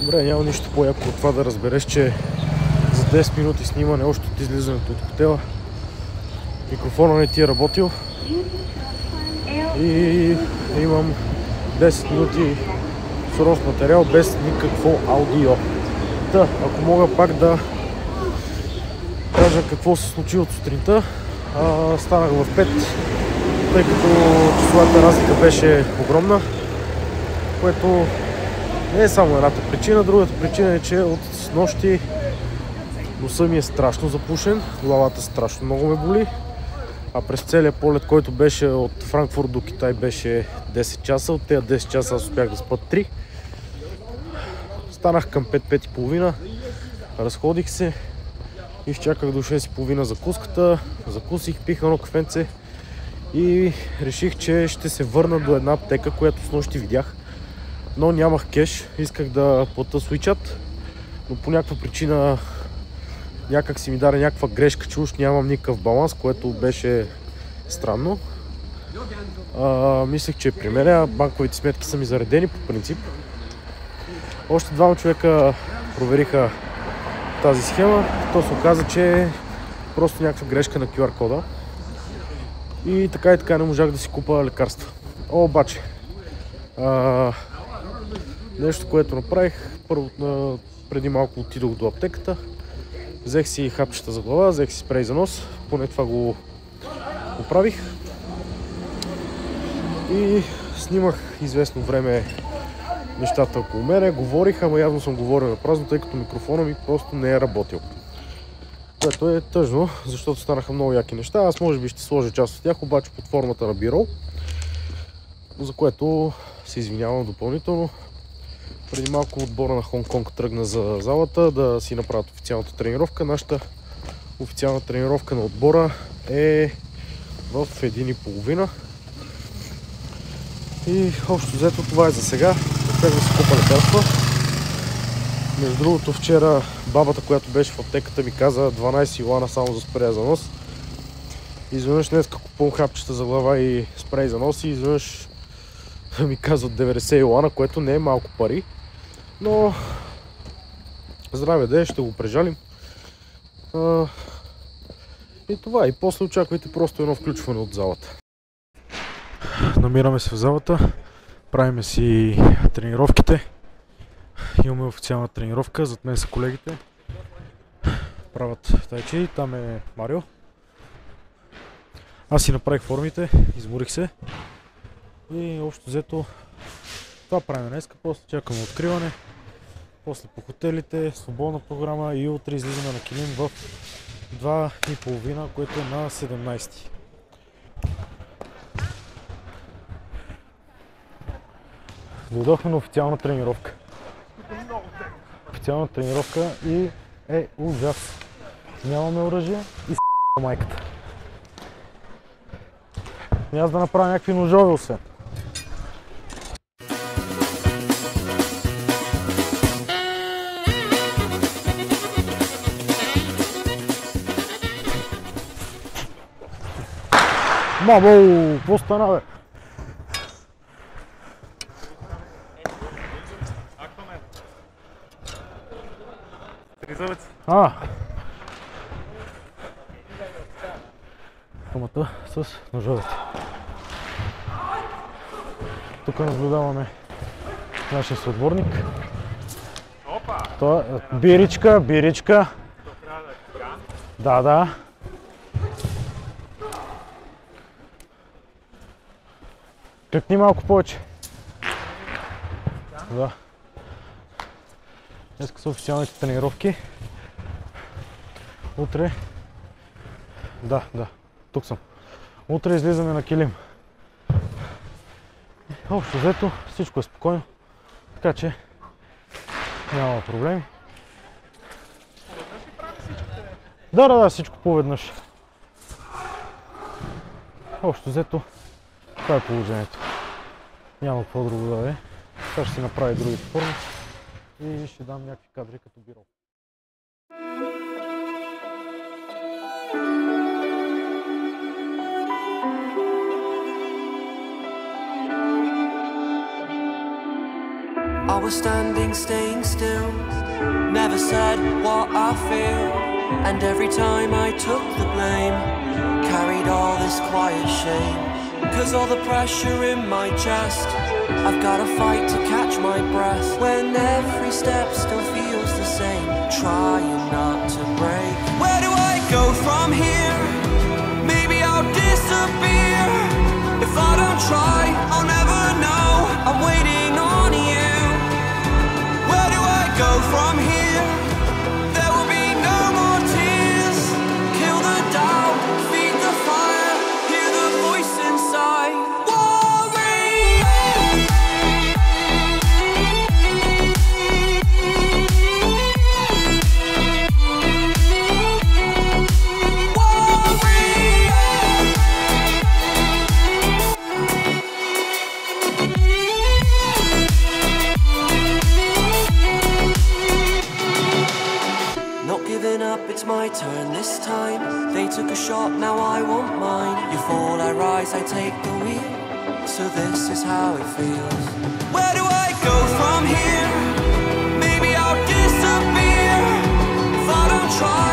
Добре, няма нищо по-яко от това да разбереш, че за 10 минути снимане още от излизането от хотела микрофона не ти е работил и имам 10 минути суров материал без никакво аудио. Та, ако мога пак да кажа какво се случи от сутринта, станах в 5, тъй като часовата разлика беше огромна, което не е само едната причина. Другата причина е, че от снощи носа ми е страшно запушен, главата страшно много ме боли, а през целият полет, който беше от Франкфурт до Китай, беше 10 часа. От тези 10 часа аз успях да спа 3. Станах към 5-5:30, разходих се, изчаках до 6:30 закуската, закусих, пих едно кафенце и реших, че ще се върна до една аптека, която снощи видях, но нямах кеш. Исках да плата с WeChat, но по някаква причина някак си ми даде някаква грешка, че уж нямам никакъв баланс, което беше странно. Мислех, че е при мен, банковите сметки са ми заредени по принцип. Още двама човека провериха тази схема, то се оказа, че е просто някаква грешка на QR кода. И така не можах да си купа лекарства. Обаче, нещо, което направих, първо, преди малко отидох до аптеката, взех си хапчета за глава, взех си спрей за нос, поне това го оправих. И снимах известно време нещата около мене, говорих, ама явно съм говорил на празно, тъй като микрофона ми просто не е работил. Което е тъжно, защото станаха много яки неща. Аз може би ще сложа част от тях, обаче под формата на B-roll, за което се извинявам допълнително. Преди малко отбора на Хонг-Конг тръгна за залата да си направят официалната тренировка. Нашата официална тренировка на отбора е в 1:30. И общо взето това е за сега. Успях да си купа лекарства. Между другото, вчера бабата, която беше в аптеката, ми каза 12 юана само за спрея за нос. Изведнъж днес купувам хапчета за глава и спрей за нос и изведнъж ми казват 90 юана, което не е малко пари. Но здраве да е, ще го прежалим. И това. И после очаквайте просто едно включване от залата. Намираме се в залата, правиме си тренировките. Имаме официална тренировка, зад мен са колегите. Правят тайчи, там е Марио. Аз си направих формите, изморих се. И общо взето това правим днеска, после чакаме откриване. После по хотелите, свободна програма и утре излизаме на килим в 2:30, което е на 17. Дойдохме на официална тренировка. Официална тренировка и е ужас. Нямаме оръжие и майката. И аз да направя някакви ножове освен. Мамо, какво стана, бе? Хамата с ножовете. Тук наблюдаваме нашия съотборник. Това е биричка. Да. Кликни малко повече. Да. Днес са официалните тренировки. Утре... Да, тук съм. Утре излизаме на килим. Общо взето всичко е спокойно, така че няма проблеми. Да, всичко поведнъж. Общо взето това е положението. Няма какво друго да е. Сега ще си направя другите форми и ще дам някакви кадри като бюро. I was standing, staying still, never said what I feel. And every time I took the blame, carried all this quiet shame. Cause all the pressure in my chest, I've gotta fight to catch my breath. When every step still feels the same, trying not to break. Where do I go from here? Maybe I'll disappear. If I don't try, I'll never know. I'm waiting on you. Where do I go from here? There will be no more tears. Kill the doubt, feed the fire, hear the voice inside. It's my turn this time. They took a shot, now I want mine. You fall, I rise, I take the wheel. So this is how it feels. Where do I go from here? Maybe I'll disappear if I don't try.